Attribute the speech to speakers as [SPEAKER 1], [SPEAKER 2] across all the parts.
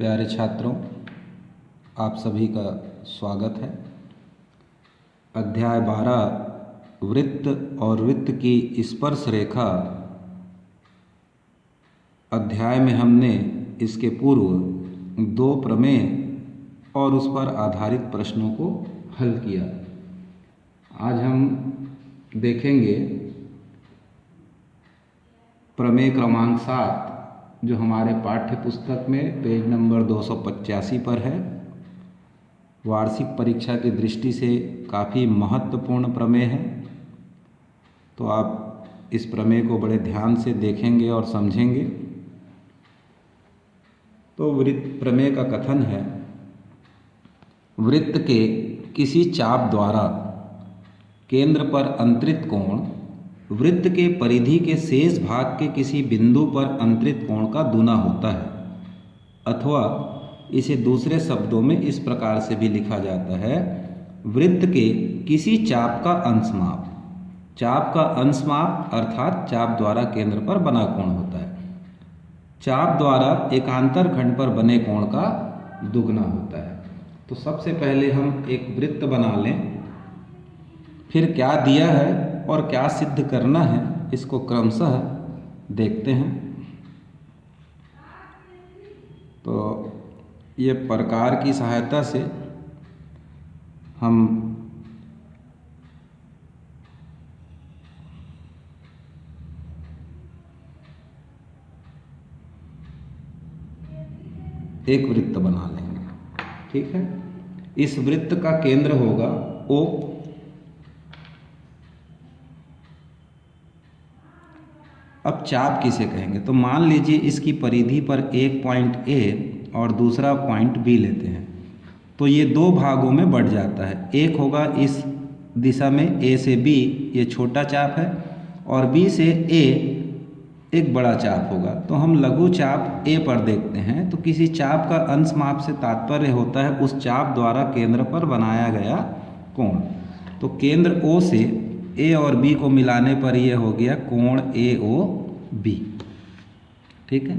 [SPEAKER 1] प्यारे छात्रों, आप सभी का स्वागत है। अध्याय 12 वृत्त और वृत्त की स्पर्श रेखा अध्याय में हमने इसके पूर्व दो प्रमेय और उस पर आधारित प्रश्नों को हल किया। आज हम देखेंगे प्रमेय क्रमांक 7 जो हमारे पाठ्य पुस्तक में पेज नंबर 285 पर है। वार्षिक परीक्षा की दृष्टि से काफ़ी महत्वपूर्ण प्रमेय है, तो आप इस प्रमेय को बड़े ध्यान से देखेंगे और समझेंगे। तो वृत्त प्रमेय का कथन है, वृत्त के किसी चाप द्वारा केंद्र पर अंतरित कोण वृत्त के परिधि के शेष भाग के किसी बिंदु पर अंतरित कोण का दूना होता है, अथवा इसे दूसरे शब्दों में इस प्रकार से भी लिखा जाता है, वृत्त के किसी चाप का अंशमाप। चाप का अंशमाप अर्थात चाप द्वारा केंद्र पर बना कोण होता है। चाप द्वारा एकांतर खंड पर बने कोण का दुगना होता है। तो सबसे पहले हम एक वृत्त बना लें, फिर क्या दिया है और क्या सिद्ध करना है इसको क्रमशः देखते हैं। तो ये प्रकार की सहायता से हम एक वृत्त बना लेंगे। ठीक है, इस वृत्त का केंद्र होगा O। अब चाप किसे कहेंगे, तो मान लीजिए इसकी परिधि पर एक पॉइंट A और दूसरा पॉइंट B लेते हैं, तो ये दो भागों में बढ़ जाता है। एक होगा इस दिशा में A से B, ये छोटा चाप है, और B से A एक बड़ा चाप होगा। तो हम लघु चाप A पर देखते हैं। तो किसी चाप का अंश माप से तात्पर्य होता है उस चाप द्वारा केंद्र पर बनाया गया कोण। तो केंद्र O से A और B को मिलाने पर यह हो गया कोण AOB। ठीक है,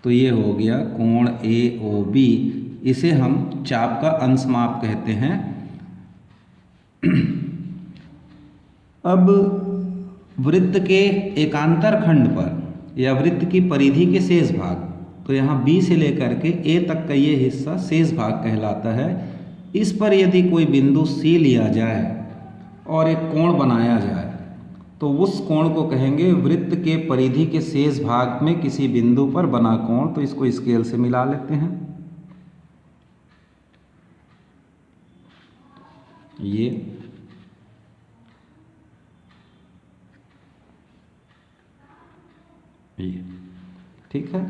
[SPEAKER 1] तो ये हो गया कोण AOB। इसे हम चाप का अंश माप कहते हैं। अब वृत्त के एकांतर खंड पर या वृत्त की परिधि के शेष भाग, तो यहाँ B से लेकर के A तक का ये हिस्सा शेष भाग कहलाता है। इस पर यदि कोई बिंदु C लिया जाए और एक कोण बनाया जाए, तो उस कोण को कहेंगे वृत्त के परिधि के शेष भाग में किसी बिंदु पर बना कोण। तो इसको स्केल से मिला लेते हैं। ये ठीक है।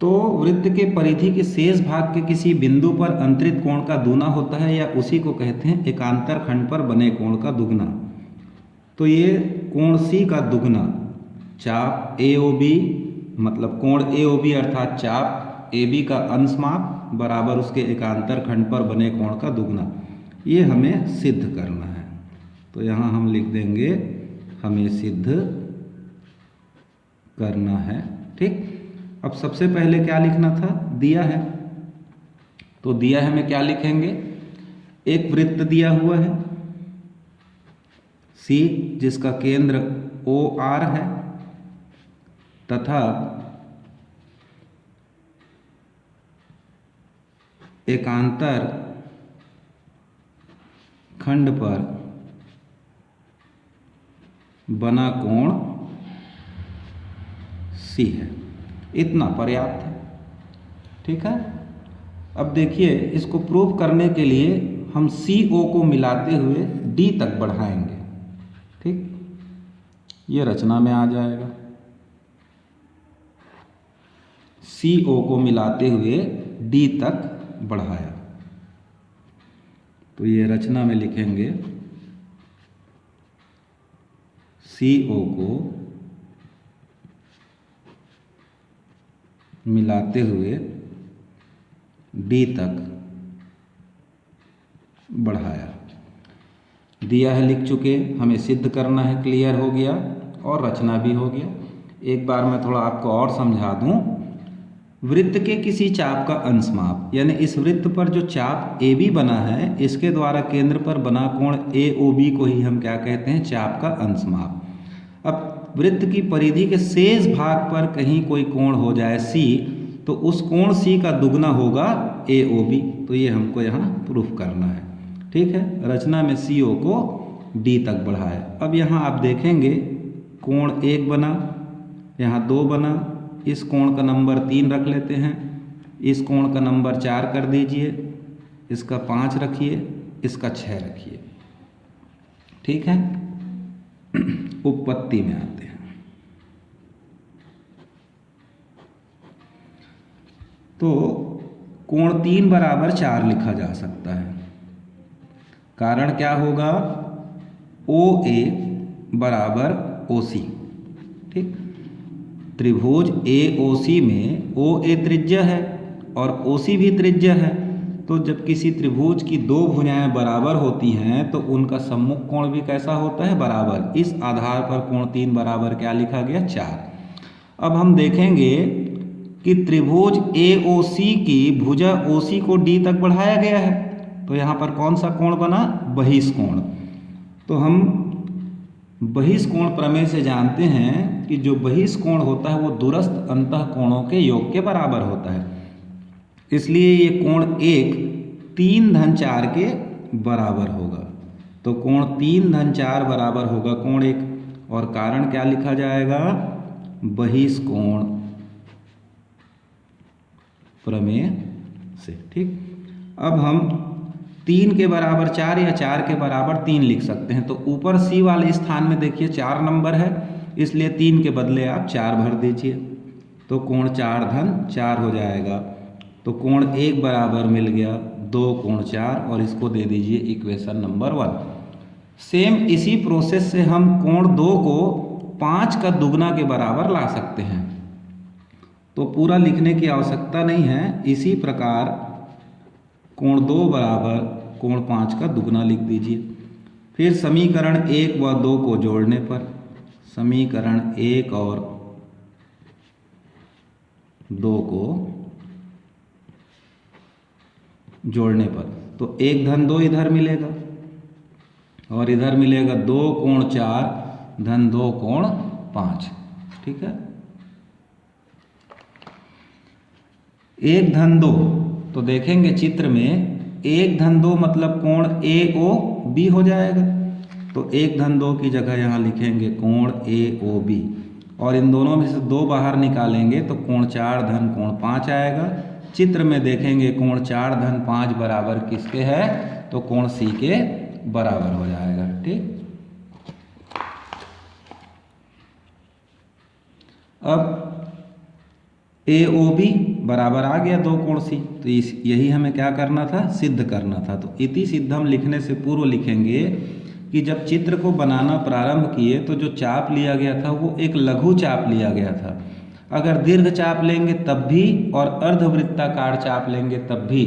[SPEAKER 1] तो वृत्त के परिधि के शेष भाग के किसी बिंदु पर अंतरित कोण का दूना होता है, या उसी को कहते हैं एकांतर खंड पर बने कोण का दुगना। तो ये कोण C का दुगना चाप AOB, मतलब कोण AOB अर्थात चाप AB का अंश माप बराबर उसके एकांतर खंड पर बने कोण का दुगना, ये हमें सिद्ध करना है। तो यहाँ हम लिख देंगे हमें सिद्ध करना है। ठीक, अब सबसे पहले क्या लिखना था, दिया है। तो दिया है में क्या लिखेंगे, एक वृत्त दिया हुआ है C जिसका केंद्र OR है, तथा एकांतर खंड पर बना कोण C है। इतना पर्याप्त है। ठीक है, अब देखिए इसको प्रूव करने के लिए हम CO को मिलाते हुए D तक बढ़ाएंगे। ठीक, ये रचना में आ जाएगा। CO को मिलाते हुए D तक बढ़ाया, तो ये रचना में लिखेंगे CO को मिलाते हुए D तक बढ़ाया। दिया है, लिख चुके, हमें सिद्ध करना है, क्लियर हो गया और रचना भी हो गया। एक बार मैं थोड़ा आपको और समझा दूं वृत्त के किसी चाप का अंश माप, यानी इस वृत्त पर जो चाप ए बी बना है इसके द्वारा केंद्र पर बना कोण ए ओ बी को ही हम क्या कहते हैं, चाप का अंश माप। अब वृत्त की परिधि के शेष भाग पर कहीं कोई कोण हो जाए सी, तो उस कोण सी का दुगना होगा ए ओ बी। तो ये हमको यहाँ प्रूफ करना है। ठीक है, रचना में सी ओ को डी तक बढ़ाए। अब यहाँ आप देखेंगे कोण 1 बना, यहाँ 2 बना, इस कोण का नंबर 3 रख लेते हैं, इस कोण का नंबर 4 कर दीजिए, इसका 5 रखिए, इसका 6 रखिए। ठीक है, उत्पत्ति में आते हैं। तो कोण 3 बराबर 4 लिखा जा सकता है। कारण क्या होगा, ओ ए बराबर ओ सी। ठीक, त्रिभुज ए ओ सी में ओ ए त्रिज्या है और ओ सी भी त्रिज्या है। तो जब किसी त्रिभुज की दो भुजाएं बराबर होती हैं तो उनका सम्मुख कोण भी कैसा होता है, बराबर। इस आधार पर कोण 3 बराबर क्या लिखा गया, 4। अब हम देखेंगे कि त्रिभुज ए ओ सी की भुजा ओ सी को डी तक बढ़ाया गया है, तो यहाँ पर कौन सा कोण बना, बहिष्कोण। तो हम बहिष्कोण प्रमेय से जानते हैं कि जो बहिष्कोण होता है वो दूरस्थ अंतःकोणों के योग के बराबर होता है। इसलिए ये कोण 1 3-4 के बराबर होगा। तो कोण 3-4 बराबर होगा कोण 1, और कारण क्या लिखा जाएगा, बहिष्कोण प्रमेय से। ठीक, अब हम 3 के बराबर 4 या 4 के बराबर 3 लिख सकते हैं। तो ऊपर सी वाले स्थान में देखिए 4 नंबर है, इसलिए 3 के बदले आप 4 भर दीजिए, तो कोण 4-4 हो जाएगा। तो कोण 1 बराबर मिल गया 2 कोण 4, और इसको दे दीजिए इक्वेशन नंबर 1। सेम इसी प्रोसेस से हम कोण 2 को 5 का दुगना के बराबर ला सकते हैं। तो पूरा लिखने की आवश्यकता नहीं है। इसी प्रकार कोण 2 बराबर कोण 5 का दुगना लिख दीजिए। फिर समीकरण 1 व 2 को जोड़ने पर, समीकरण 1 और 2 को जोड़ने पर, तो 1-2 इधर मिलेगा और इधर मिलेगा 2 कोण 4 धन 2 कोण 5। ठीक है, 1-2, तो देखेंगे चित्र में 1-2 मतलब कोण ए ओ बी हो जाएगा। तो 1-2 की जगह यहाँ लिखेंगे कोण ए ओ बी, और इन दोनों में से 2 बाहर निकालेंगे तो कोण 4 धन कोण 5 आएगा। चित्र में देखेंगे कोण 4 धन 5 बराबर किसके है, तो कोण सी के बराबर हो जाएगा। ठीक, अब ए ओ बी बराबर आ गया 2 कोण सी, तो यही हमें क्या करना था, सिद्ध करना था। तो इति सिद्धम लिखने से पूर्व लिखेंगे कि जब चित्र को बनाना प्रारंभ किए तो जो चाप लिया गया था वो एक लघु चाप लिया गया था। अगर दीर्घ चाप लेंगे तब भी और अर्धवृत्ताकार चाप लेंगे तब भी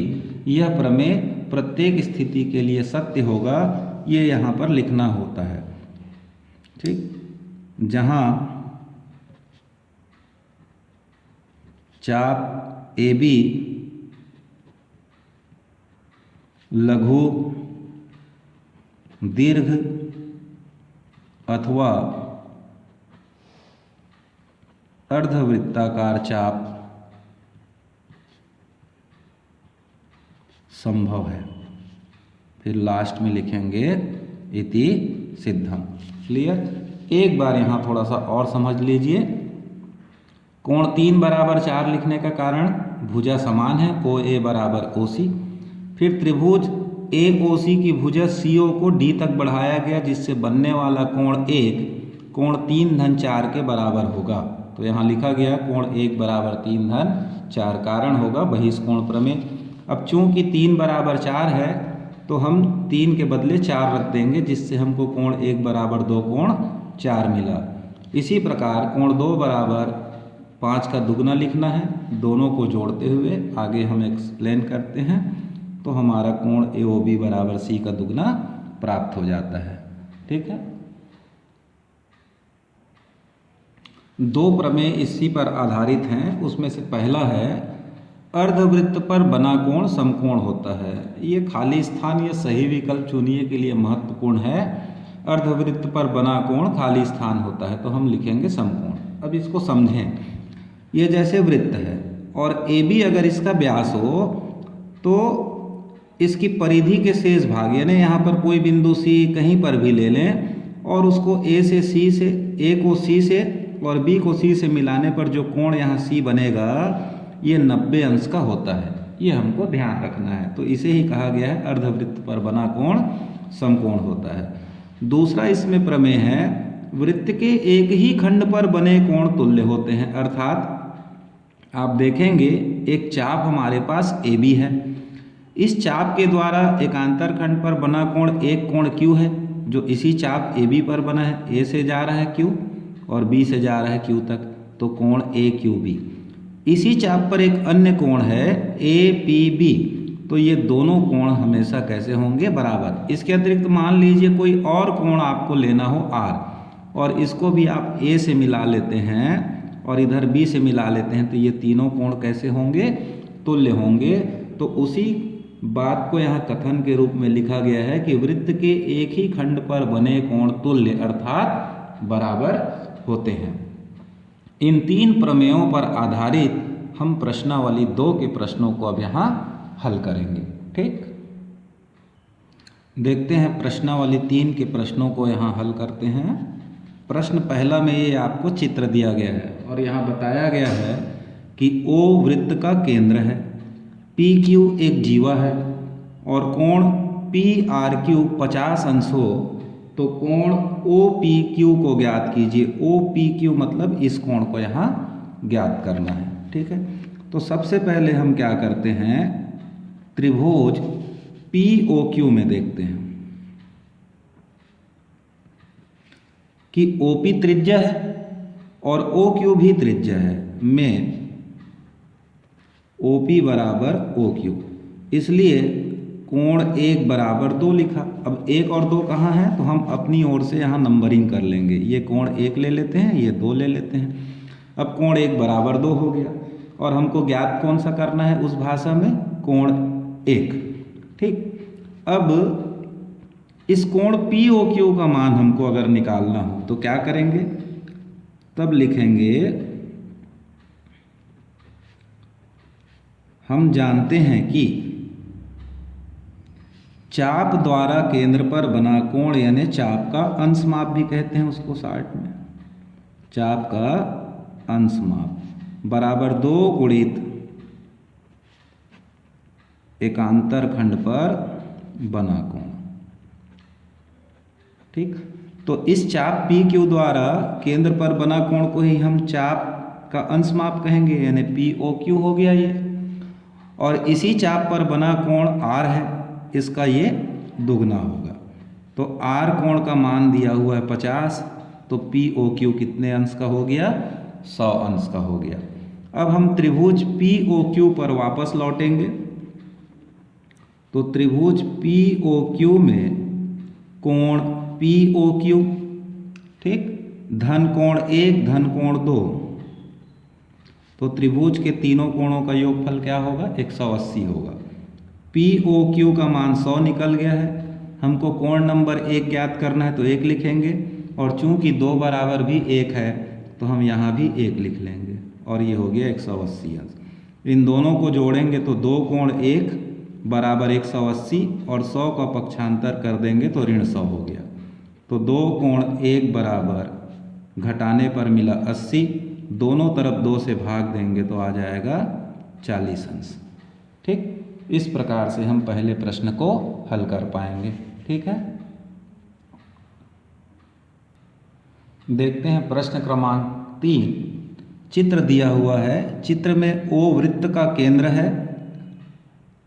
[SPEAKER 1] यह प्रमेय प्रत्येक स्थिति के लिए सत्य होगा, ये यहाँ पर लिखना होता है। ठीक, जहाँ चाप ए बी लघु, दीर्घ अथवा अर्धवृत्ताकार चाप संभव है। फिर लास्ट में लिखेंगे इति सिद्धम। क्लियर? एक बार यहाँ थोड़ा सा और समझ लीजिए। कोण 3 बराबर 4 लिखने का कारण भुजा समान है, ओ ए बराबर ओ सी। फिर त्रिभुज ए ओ सी की भुजा सी ओ को डी तक बढ़ाया गया, जिससे बनने वाला कोण 1 कोण 3-4 के बराबर होगा। तो यहाँ लिखा गया कोण 1 बराबर 3-4, कारण होगा बहिष्कोण प्रमेय। अब चूंकि 3 बराबर 4 है तो हम 3 के बदले 4 रख देंगे, जिससे हमको कोण 1 बराबर 2 कोण 4 मिला। इसी प्रकार कोण 2 बराबर 5 का दुगना लिखना है। दोनों को जोड़ते हुए आगे हम एक्सप्लेन करते हैं, तो हमारा कोण ए ओ बी बराबर सी का दुगना प्राप्त हो जाता है। ठीक है, दो प्रमेय इसी पर आधारित हैं। उसमें से पहला है अर्धवृत्त पर बना कोण समकोण होता है। ये खाली स्थान या सही विकल्प चुनिए के लिए महत्वपूर्ण है। अर्धवृत्त पर बना कोण खाली स्थान होता है तो हम लिखेंगे समकोण। अब इसको समझें। ये जैसे वृत्त है और ए बी अगर इसका व्यास हो तो इसकी परिधि के शेष भाग यानी यहाँ पर कोई बिंदु सी कहीं पर भी ले लें और उसको ए को सी से और बी को सी से मिलाने पर जो कोण यहाँ सी बनेगा ये 90 अंश का होता है। ये हमको ध्यान रखना है। तो इसे ही कहा गया है अर्धवृत्त पर बना कोण समकोण होता है। दूसरा इसमें प्रमेय है वृत्त के एक ही खंड पर बने कोण तुल्य होते हैं। अर्थात आप देखेंगे एक चाप हमारे पास ए बी है। इस चाप के द्वारा एकांतर खंड पर बना कोण एक कोण क्यू है जो इसी चाप ए बी पर बना है। ए से जा रहा है क्यू और बी से जा रहा है क्यू तक तो कोण ए क्यू बी। इसी चाप पर एक अन्य कोण है ए पी बी तो ये दोनों कोण हमेशा कैसे होंगे बराबर। इसके अतिरिक्त मान लीजिए कोई और कोण आपको लेना हो आर और इसको भी आप ए से मिला लेते हैं और इधर बी से मिला लेते हैं तो ये तीनों कोण कैसे होंगे तुल्य होंगे। तो उसी बात को यहाँ कथन के रूप में लिखा गया है कि वृत्त के एक ही खंड पर बने कोण तुल्य अर्थात बराबर होते हैं। इन तीन प्रमेयों पर आधारित हम प्रश्नावली 2 के प्रश्नों को अब यहाँ हल करेंगे। ठीक, देखते हैं प्रश्नावली 3 के प्रश्नों को यहाँ हल करते हैं। प्रश्न पहला में ये आपको चित्र दिया गया है और यहाँ बताया गया है कि O वृत्त का केंद्र है, PQ एक जीवा है और कोण PRQ 50 अंश हो तो कोण OPQ को ज्ञात कीजिए। OPQ मतलब इस कोण को यहाँ ज्ञात करना है। ठीक है, तो सबसे पहले हम क्या करते हैं त्रिभुज POQ में देखते हैं कि OP त्रिज्या है और OQ भी त्रिज्या है। में OP बराबर OQ इसलिए कोण 1 बराबर 2 लिखा। अब 1 और 2 कहाँ हैं तो हम अपनी ओर से यहाँ नंबरिंग कर लेंगे। ये कोण 1 ले लेते हैं, ये 2 ले लेते हैं। अब कोण 1 बराबर 2 हो गया और हमको ज्ञात कौन सा करना है उस भाषा में कोण 1। ठीक, अब इस कोण POQ का मान हमको अगर निकालना हो तो क्या करेंगे तब लिखेंगे हम जानते हैं कि चाप द्वारा केंद्र पर बना कोण यानी चाप का अंश माप भी कहते हैं उसको शार्ट में, चाप का अंश माप बराबर 2 गुणित एकांतर खंड पर बना कोण। ठीक, तो इस चाप PQ द्वारा केंद्र पर बना कोण को ही हम चाप का अंश माप कहेंगे यानी POQ हो गया ये। और इसी चाप पर बना कोण R है, इसका ये दुगना होगा। तो R कोण का मान दिया हुआ है 50 तो POQ कितने अंश का हो गया 100 अंश का हो गया। अब हम त्रिभुज POQ पर वापस लौटेंगे तो त्रिभुज POQ में कोण POQ ठीक धन कोण 1 धन कोण 2 तो त्रिभुज के तीनों कोणों का योगफल क्या होगा 180 होगा। POQ का मान 100 निकल गया है। हमको कोण नंबर 1 ज्ञात करना है तो 1 लिखेंगे और चूंकि 2 बराबर भी 1 है तो हम यहाँ भी 1 लिख लेंगे और ये हो गया 180 अंश। इन दोनों को जोड़ेंगे तो 2 कोण 1 बराबर 180 और 100 का पक्षांतर कर देंगे तो ऋण 100 हो गया। तो 2 कोण 1 बराबर घटाने पर मिला 80, दोनों तरफ 2 से भाग देंगे तो आ जाएगा 40 अंश। ठीक, इस प्रकार से हम पहले प्रश्न को हल कर पाएंगे। ठीक है, देखते हैं प्रश्न क्रमांक 3। चित्र दिया हुआ है, चित्र में O वृत्त का केंद्र है,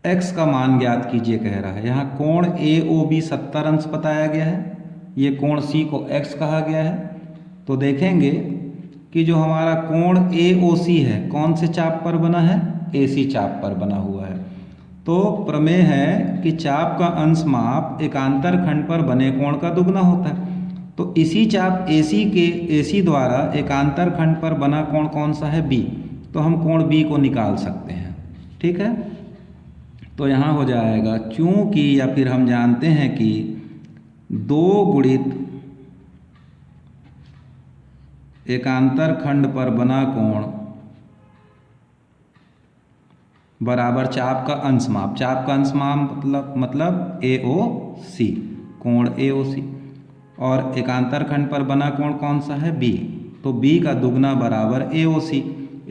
[SPEAKER 1] x का मान ज्ञात कीजिए कह रहा है। यहाँ कोण AOB 70 अंश बताया गया है, ये कोण C को x कहा गया है। तो देखेंगे कि जो हमारा कोण AOC है कौन से चाप पर बना है AC चाप पर बना हुआ है। तो प्रमेय है कि चाप का अंश माप एकांतर खंड पर बने कोण का दुगना होता है। तो इसी चाप AC द्वारा एकांतर खंड पर बना कोण कौन सा है? B। तो हम कोण B को निकाल सकते हैं। ठीक है, तो यहाँ हो जाएगा चूंकि, या फिर हम जानते हैं कि 2 गुणित एकांतर खंड पर बना कोण बराबर चाप का अंशमाप। चाप का अंशमाप मतलब AOC, कोण AOC, और एकांतर खंड पर बना कोण कौन सा है? B। तो B का दुगना बराबर AOC।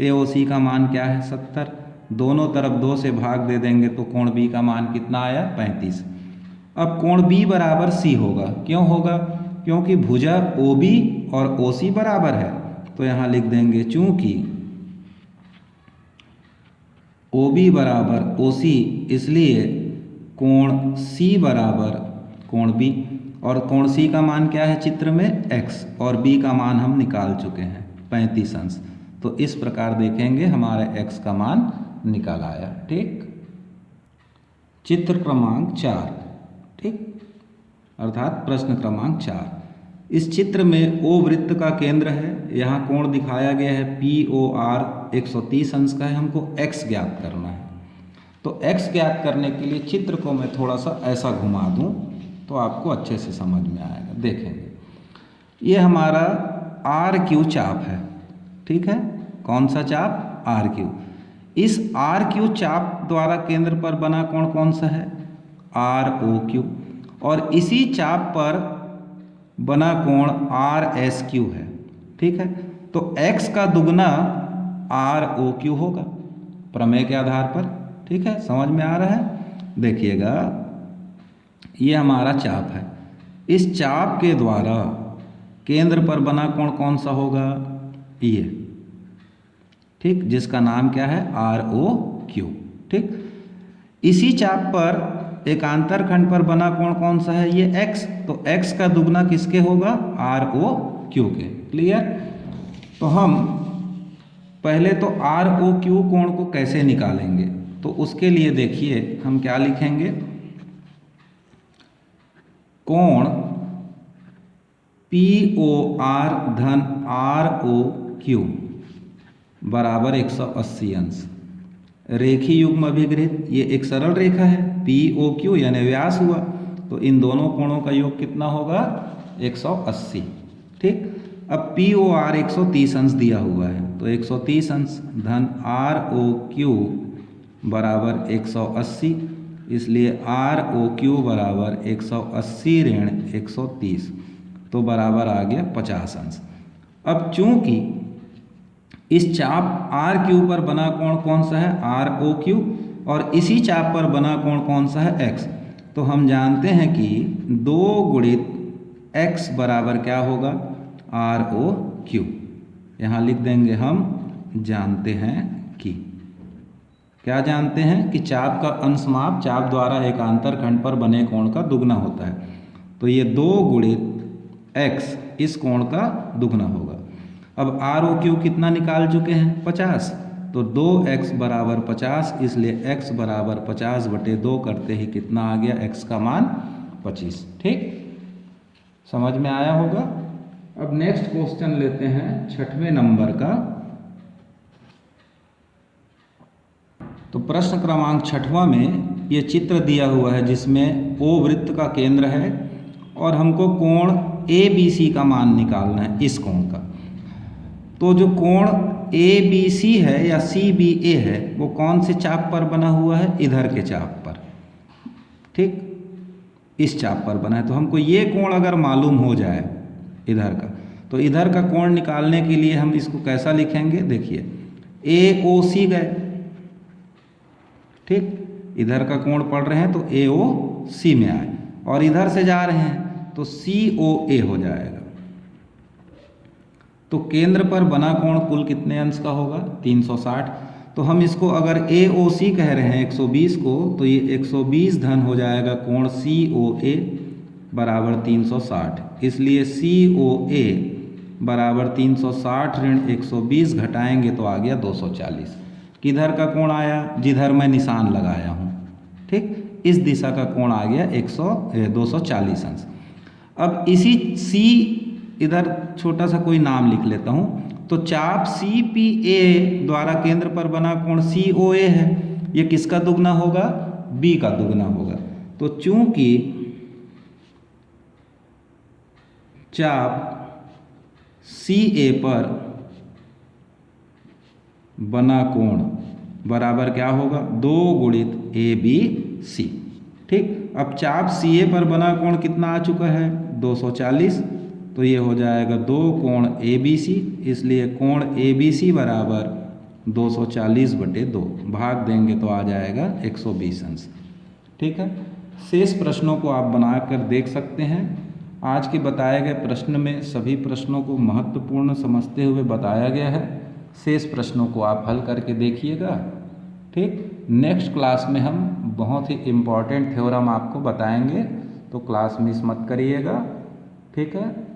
[SPEAKER 1] AOC का मान क्या है? 70। दोनों तरफ 2 से भाग दे देंगे तो कोण B का मान कितना आया? 35। अब कोण B बराबर C होगा। क्यों होगा? क्योंकि भुजा OB और OC बराबर है। तो यहाँ लिख देंगे चूंकि OB बराबर OC, इसलिए कोण C बराबर कोण B। और कोण C का मान क्या है चित्र में? X, और B का मान हम निकाल चुके हैं 35 अंश। तो इस प्रकार देखेंगे हमारे X का मान निकल आया। ठीक, चित्र क्रमांक 4। ठीक, अर्थात प्रश्न क्रमांक 4। इस चित्र में O वृत्त का केंद्र है। यहाँ कोण दिखाया गया है POR 130 अंश का है। हमको X ज्ञात करना है। तो X ज्ञात करने के लिए चित्र को मैं थोड़ा सा ऐसा घुमा दूँ तो आपको अच्छे से समझ में आएगा। देखेंगे, ये हमारा RQ चाप है। ठीक है, कौन सा चाप? RQ। इस RQ चाप द्वारा केंद्र पर बना कोण कौन सा है? ROQ। और इसी चाप पर बना कोण RSQ है। ठीक है, तो X का दुगना ROQ होगा प्रमेय के आधार पर। ठीक है, समझ में आ रहा है? देखिएगा, ये हमारा चाप है। इस चाप के द्वारा केंद्र पर बना कोण कौन सा होगा? ये। ठीक, जिसका नाम क्या है? ROQ। ठीक, इसी चाप पर एकांतर खंड पर बना कोण कौन सा है? ये X। तो X का दुगना किसके होगा? ROQ के। क्लियर? तो हम पहले तो ROQ कोण को कैसे निकालेंगे? तो उसके लिए देखिए हम क्या लिखेंगे। कोण POR धन ROQ बराबर 180 अंश। रेखीय युग्म अभिग्रहित, ये एक सरल रेखा है। POQ यानी व्यास हुआ, तो इन दोनों कोणों का योग कितना होगा? 180। ठीक, अब POR 130 अंश दिया हुआ है, तो 130 अंश धन ROQ बराबर 180, इसलिए ROQ बराबर 180 ऋण 130, तो बराबर आ गया 50 अंश। अब चूंकि इस चाप RQ पर बना कोण कौन सा है? ROQ, और इसी चाप पर बना कोण कौन सा है? X। तो हम जानते हैं कि 2 गुणित X बराबर क्या होगा? ROQ। यहाँ लिख देंगे हम जानते हैं कि, क्या जानते हैं? कि चाप का अंशमाप चाप द्वारा एकांतर खंड पर बने कोण का दुगना होता है। तो ये 2 गुणित X इस कोण का दुगना होगा। अब ROQ कितना निकाल चुके हैं? 50। तो 2X बराबर 50, इसलिए X बराबर 50/2 करते ही कितना आ गया? X का मान 25। ठीक, समझ में आया होगा। अब नेक्स्ट क्वेश्चन लेते हैं 6वें नंबर का। तो प्रश्न क्रमांक 6वां में ये चित्र दिया हुआ है जिसमें O वृत्त का केंद्र है और हमको कोण ABC का मान निकालना है, इस कोण का। तो जो कोण ABC है या CBA है वो कौन से चाप पर बना हुआ है? इधर के चाप पर। ठीक, इस चाप पर बना है। तो हमको ये कोण अगर मालूम हो जाए इधर का, तो इधर का कोण निकालने के लिए हम इसको कैसा लिखेंगे? देखिए, AOC गए। ठीक, इधर का कोण पढ़ रहे हैं तो AOC में आए, और इधर से जा रहे हैं तो COA हो जाएगा। तो केंद्र पर बना कोण कुल कितने अंश का होगा? 360। तो हम इसको अगर AOC कह रहे हैं 120 को, तो ये 120 धन हो जाएगा कोण COA बराबर 360, इसलिए COA बराबर 360 ऋण 120 घटाएंगे तो आ गया 240। किधर का कोण आया? जिधर मैं निशान लगाया हूँ। ठीक, इस दिशा का कोण आ गया 240 अंश। अब इसी सी, इधर छोटा सा कोई नाम लिख लेता हूँ। तो चाप सी पी ए द्वारा केंद्र पर बना कोण सी ओ ए है, ये किसका दुगना होगा? बी का दुगना होगा। तो चूंकि चाप सी ए पर बना कोण बराबर क्या होगा? 2 गुणित ए बी सी। ठीक, अब चाप सी ए पर बना कोण कितना आ चुका है? 240। तो ये हो जाएगा 2 कोण ए बी सी, इसलिए कोण ए बी सी बराबर 240/2, भाग देंगे तो आ जाएगा 120 अंश। ठीक है, शेष प्रश्नों को आप बनाकर देख सकते हैं। आज के बताए गए प्रश्न में सभी प्रश्नों को महत्वपूर्ण समझते हुए बताया गया है। शेष प्रश्नों को आप हल करके देखिएगा। ठीक, नेक्स्ट क्लास में हम बहुत ही इम्पॉर्टेंट थ्योरम आपको बताएंगे, तो क्लास मिस मत करिएगा। ठीक है।